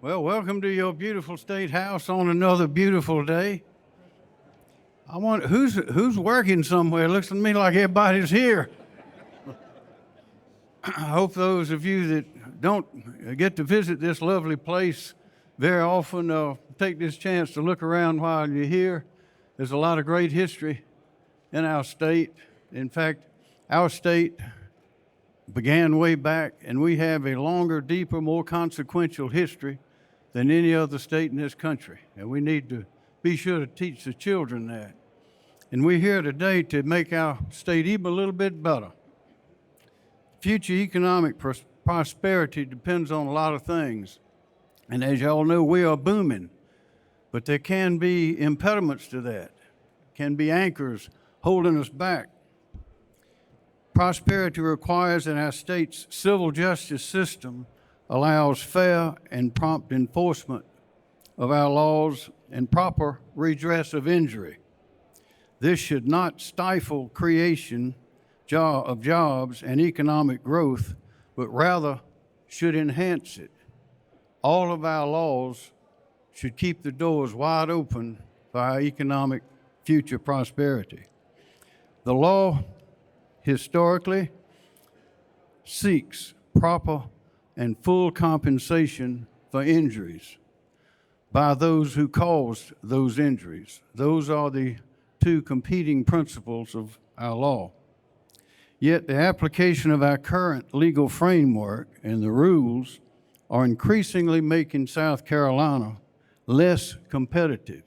Well, welcome to your beautiful state house on another beautiful day. I want who's working somewhere. Looks to me like everybody's here. I hope those of you that don't get to visit this lovely place very often take this chance to look around while you're here. There's a lot of great history in our state. In fact, our state began way back, and we have a longer, deeper, more consequential history than any other state in this country. And we need to be sure to teach the children that. And we're here today to make our state even a little bit better. Future economic prosperity depends on a lot of things. And as y'all know, we are booming. But there can be impediments to that, can be anchors holding us back. Prosperity requires that our state's civil justice system allows fair and prompt enforcement of our laws and proper redress of injury. This should not stifle creation of jobs and economic growth, but rather should enhance it. All of our laws should keep the doors wide open for our economic future prosperity. The law historically seeks proper and full compensation for injuries by those who caused those injuries. Those are the two competing principles of our law. Yet the application of our current legal framework and the rules are increasingly making South Carolina less competitive.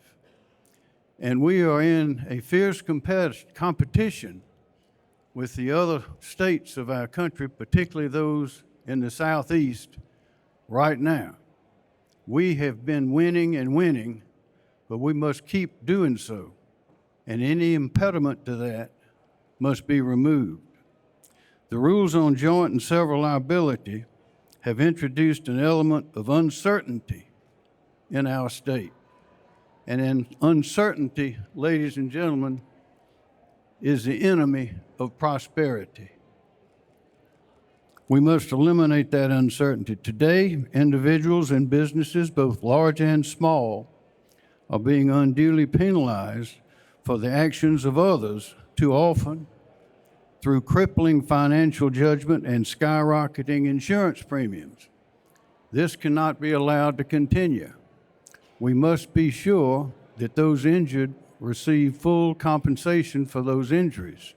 And we are in a fierce competition with the other states of our country, particularly those in the Southeast right now. We have been winning and winning, but we must keep doing so. And any impediment to that must be removed. The rules on joint and several liability have introduced an element of uncertainty in our state. And uncertainty, ladies and gentlemen, is the enemy of prosperity. We must eliminate that uncertainty. Today, individuals and businesses, both large and small, are being unduly penalized for the actions of others too often through crippling financial judgment and skyrocketing insurance premiums. This cannot be allowed to continue. We must be sure that those injured receive full compensation for those injuries,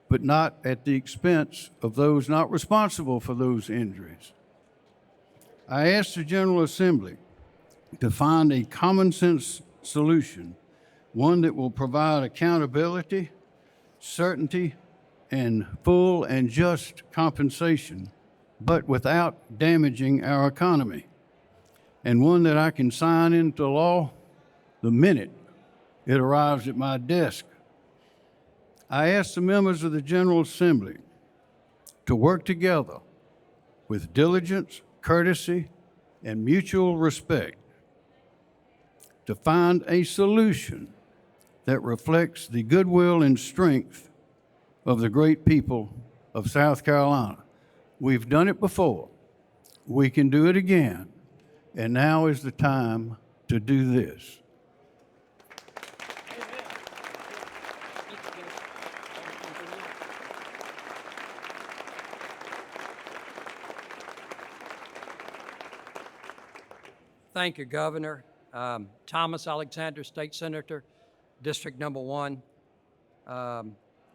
but not at the expense of those not responsible for those injuries. I asked the General Assembly to find a common sense solution, one that will provide accountability, certainty, and full and just compensation, but without damaging our economy, and one that I can sign into law the minute it arrives at my desk. I asked the members of the General Assembly to work together with diligence, courtesy, and mutual respect to find a solution that reflects the goodwill and strength of the great people of South Carolina. We've done it before. We can do it again. And now is the time to do this. Thank you, Governor. Thomas Alexander, State Senator, District Number 1,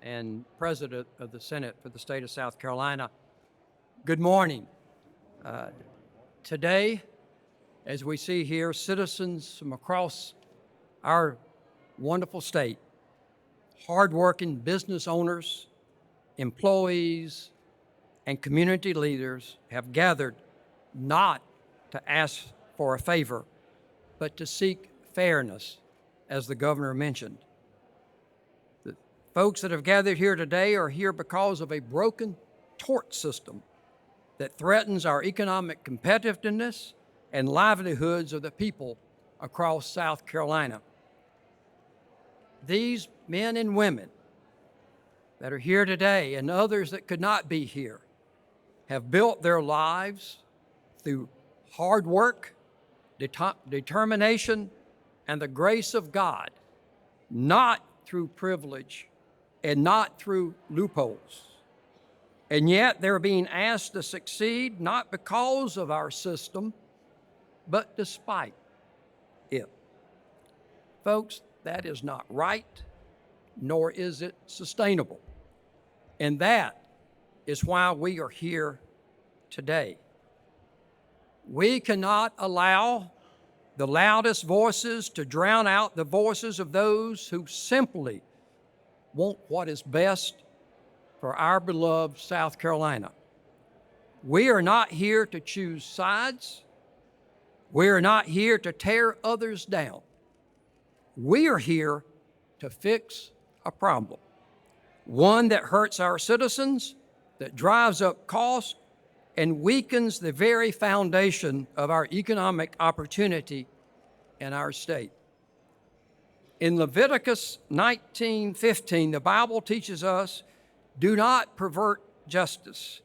and President of the Senate for the state of South Carolina. Good morning. Today, as we see here, citizens from across our wonderful state, hardworking business owners, employees, and community leaders have gathered not to ask for a favor, but to seek fairness, as the governor mentioned. The folks that have gathered here today are here because of a broken tort system that threatens our economic competitiveness and livelihoods of the people across South Carolina. These men and women that are here today and others that could not be here have built their lives through hard work, determination, and the grace of God, not through privilege and not through loopholes. And yet they're being asked to succeed not because of our system, but despite it. Folks, that is not right, nor is it sustainable. And that is why we are here today. We cannot allow the loudest voices to drown out the voices of those who simply want what is best for our beloved South Carolina. We are not here to choose sides. We are not here to tear others down. We are here to fix a problem, one that hurts our citizens, that drives up costs, and weakens the very foundation of our economic opportunity in our state. In Leviticus 19:15, the Bible teaches us, do not pervert justice.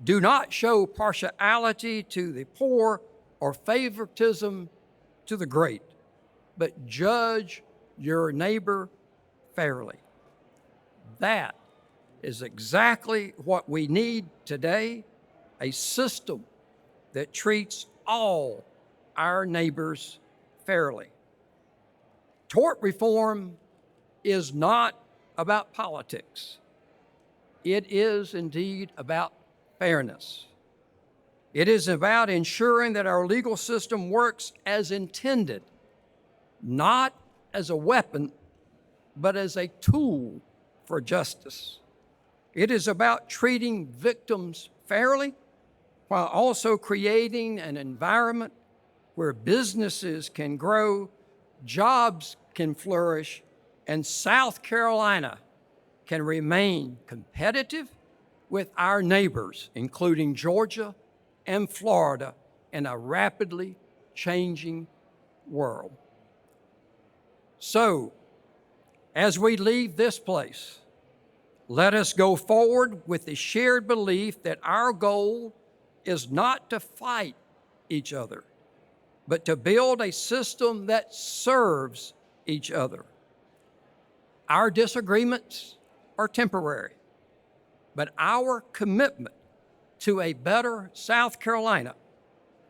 Do not show partiality to the poor or favoritism to the great, but judge your neighbor fairly. That is exactly what we need today, a system that treats all our neighbors fairly. Tort reform is not about politics. It is indeed about fairness. It is about ensuring that our legal system works as intended, not as a weapon, but as a tool for justice. It is about treating victims fairly while also creating an environment where businesses can grow, jobs can flourish, and South Carolina can remain competitive with our neighbors, including Georgia and Florida, in a rapidly changing world. So, as we leave this place, let us go forward with the shared belief that our goal is not to fight each other, but to build a system that serves each other. Our disagreements are temporary, but our commitment to a better South Carolina,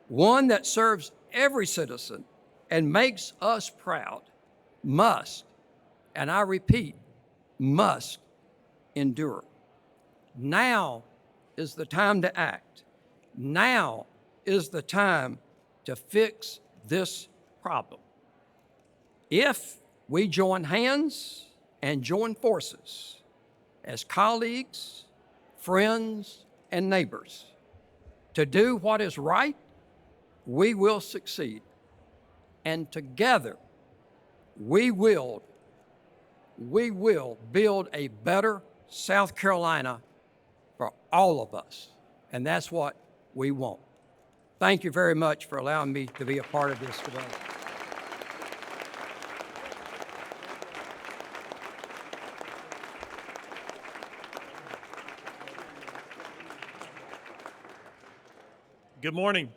one that serves every citizen and makes us proud, must, and I repeat, must endure. Now is the time to act. Now is the time to fix this problem. If we join hands and join forces as colleagues, friends, and neighbors to do what is right, we will succeed. And together, we will build a better South Carolina for all of us. And that's what we want. Thank you very much for allowing me to be a part of this today. Good morning.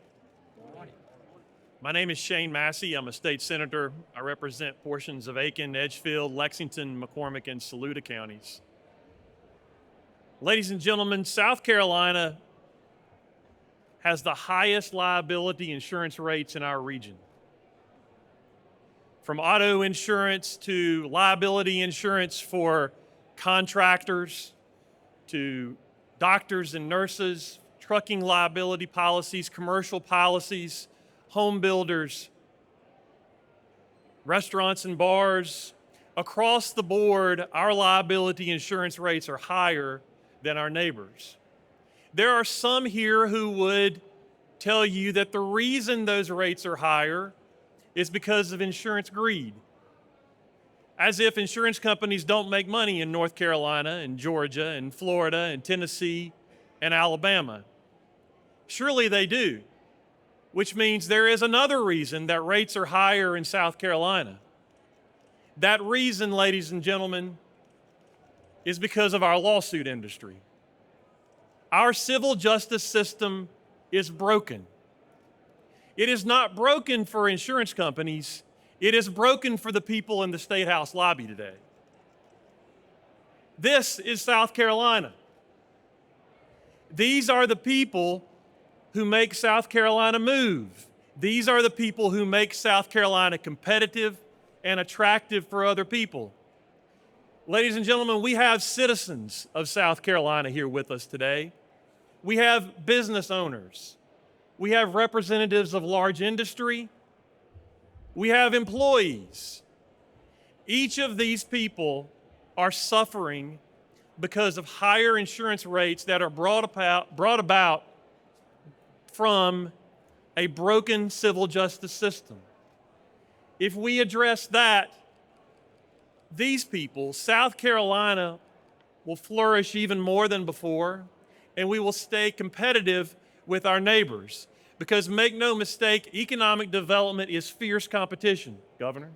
My name is Shane Massey. I'm a state senator. I represent portions of Aiken, Edgefield, Lexington, McCormick, and Saluda counties. Ladies and gentlemen, South Carolina has the highest liability insurance rates in our region. From auto insurance to liability insurance for contractors to doctors and nurses, trucking liability policies, commercial policies, home builders, restaurants and bars. Across the board, our liability insurance rates are higher than our neighbors. There are some here who would tell you that the reason those rates are higher is because of insurance greed. As if insurance companies don't make money in North Carolina and Georgia and Florida and Tennessee and Alabama. Surely they do, which means there is another reason that rates are higher in South Carolina. That reason, ladies and gentlemen, is because of our lawsuit industry. Our civil justice system is broken. It is not broken for insurance companies. It is broken for the people in the State House lobby today. This is South Carolina. These are the people who make South Carolina move. These are the people who make South Carolina competitive and attractive for other people. Ladies and gentlemen, we have citizens of South Carolina here with us today. We have business owners. We have representatives of large industry. We have employees. Each of these people are suffering because of higher insurance rates that are brought about from a broken civil justice system. If we address that, these people, South Carolina, will flourish even more than before, and we will stay competitive with our neighbors. Because make no mistake, economic development is fierce competition, Governor.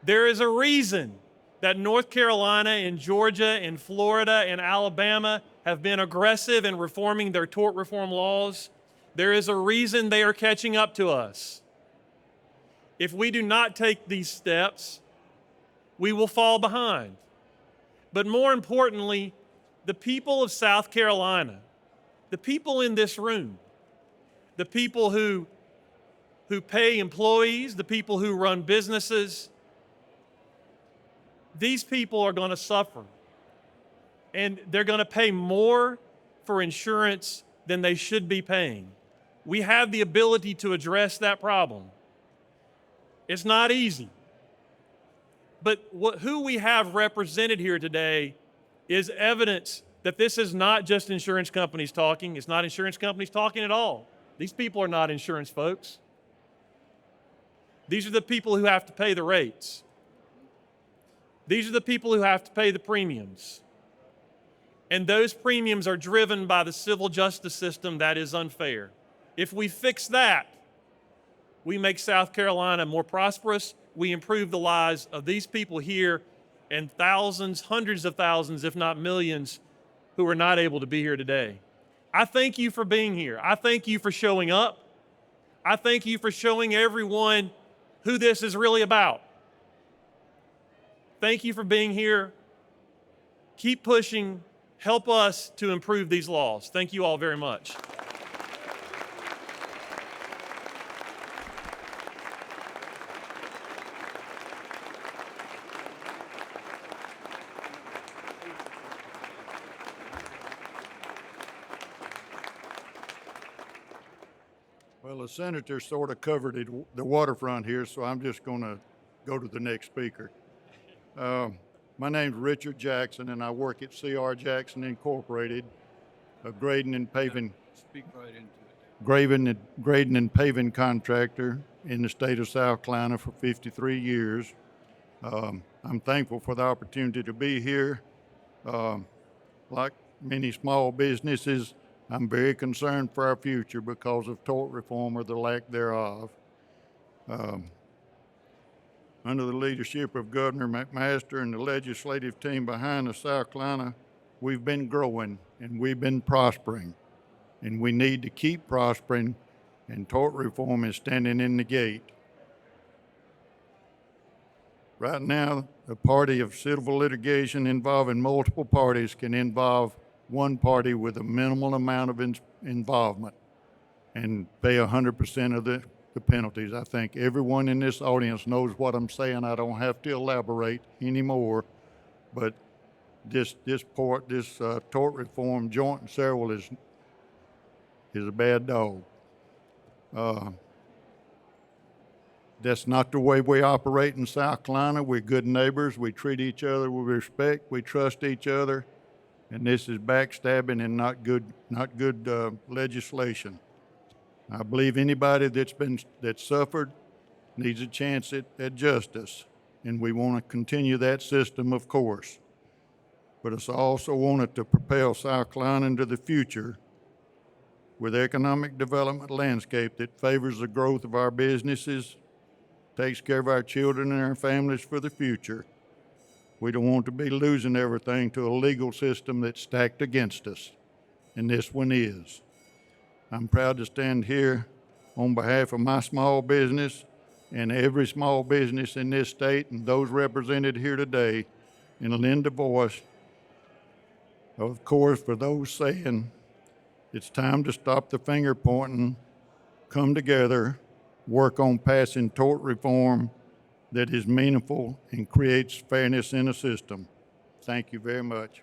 There is a reason that North Carolina and Georgia and Florida and Alabama have been aggressive in reforming their tort reform laws. There is a reason they are catching up to us. If we do not take these steps, we will fall behind. But more importantly, the people of South Carolina, the people in this room, the people who pay employees, the people who run businesses, these people are going to suffer. And they're going to pay more for insurance than they should be paying. We have the ability to address that problem. It's not easy. But who we have represented here today is evidence that this is not just insurance companies talking. It's not insurance companies talking at all. These people are not insurance folks. These are the people who have to pay the rates. These are the people who have to pay the premiums. And those premiums are driven by the civil justice system that is unfair. If we fix that, we make South Carolina more prosperous. We improve the lives of these people here and thousands, hundreds of thousands, if not millions, who are not able to be here today. I thank you for being here. I thank you for showing up. I thank you for showing everyone who this is really about. Thank you for being here. Keep pushing. Help us to improve these laws. Thank you all very much. Well, the senator sort of covered the waterfront here, so I'm just going to go to the next speaker. My name's Richard Jackson, and I work at C.R. Jackson Incorporated, a grading and paving grading and paving contractor in the state of South Carolina for 53 years. I'm thankful for the opportunity to be here. Like many small businesses, I'm very concerned for our future because of tort reform or the lack thereof. Under the leadership of Governor McMaster and the legislative team behind us, South Carolina, we've been growing and we've been prospering. And we need to keep prospering, and tort reform is standing in the gate. Right now, a party of civil litigation involving multiple parties can involve one party with a minimal amount of involvement and pay 100% of the penalties. I think everyone in this audience knows what I'm saying. I don't have to elaborate anymore, but this tort reform, joint and several, is a bad dog. That's not the way we operate in South Carolina. We're good neighbors. We treat each other with respect. We trust each other. And this is backstabbing and not good legislation. I believe anybody that's suffered needs a chance at justice, and we want to continue that system, of course. But I also wanted to propel South Carolina into the future with economic development landscape that favors the growth of our businesses, takes care of our children and our families for the future. We don't want to be losing everything to a legal system that's stacked against us, and this one is. I'm proud to stand here on behalf of my small business and every small business in this state and those represented here today, and lend a voice, of course, for those saying it's time to stop the finger pointing, come together, work on passing tort reform that is meaningful and creates fairness in the system. Thank you very much.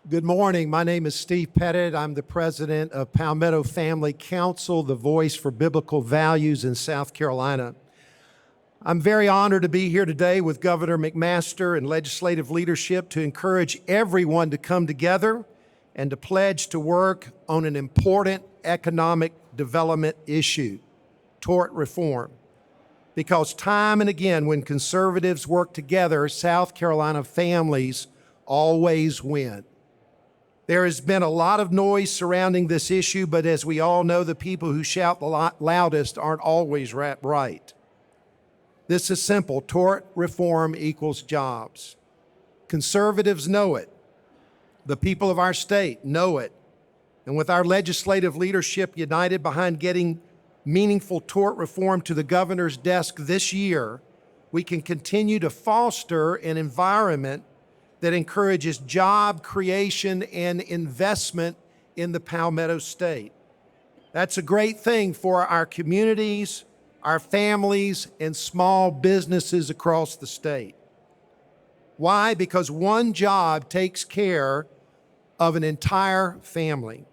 Good morning. My name is Steve Pettit. I'm the president of Palmetto Family Council, the voice for biblical values in South Carolina. I'm very honored to be here today with Governor McMaster and legislative leadership to encourage everyone to come together and to pledge to work on an important economic development issue, tort reform. Because time and again, when conservatives work together, South Carolina families always win. There has been a lot of noise surrounding this issue, but as we all know, the people who shout the loudest aren't always right. This is simple. Tort reform equals jobs. Conservatives know it. The people of our state know it. And with our legislative leadership united behind getting meaningful tort reform to the governor's desk this year, we can continue to foster an environment that encourages job creation and investment in the Palmetto State. That's a great thing for our communities, our families, and small businesses across the state. Why? Because one job takes care of an entire family.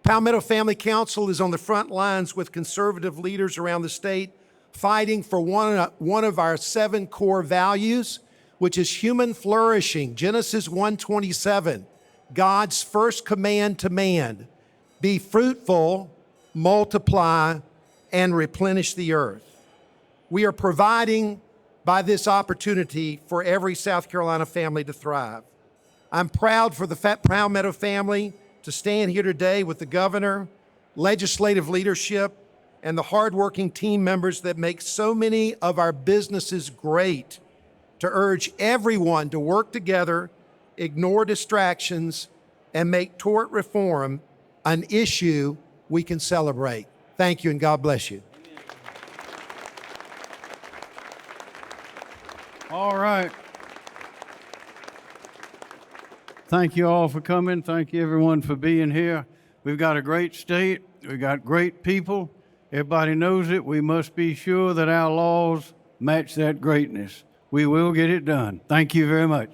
Palmetto Family Council is on the front lines with conservative leaders around the state fighting for one of our 7 core values, which is human flourishing. Genesis 1:27, God's first command to man, be fruitful, multiply, and replenish the earth. We are providing by this opportunity for every South Carolina family to thrive. I'm proud for the Palmetto family to stand here today with the governor, legislative leadership, and the hardworking team members that make so many of our businesses great, to urge everyone to work together, ignore distractions, and make tort reform an issue we can celebrate. Thank you, and God bless you. All right. Thank you all for coming. Thank you, everyone, for being here. We've got a great state. We've got great people. Everybody knows it. We must be sure that our laws match that greatness. We will get it done. Thank you very much.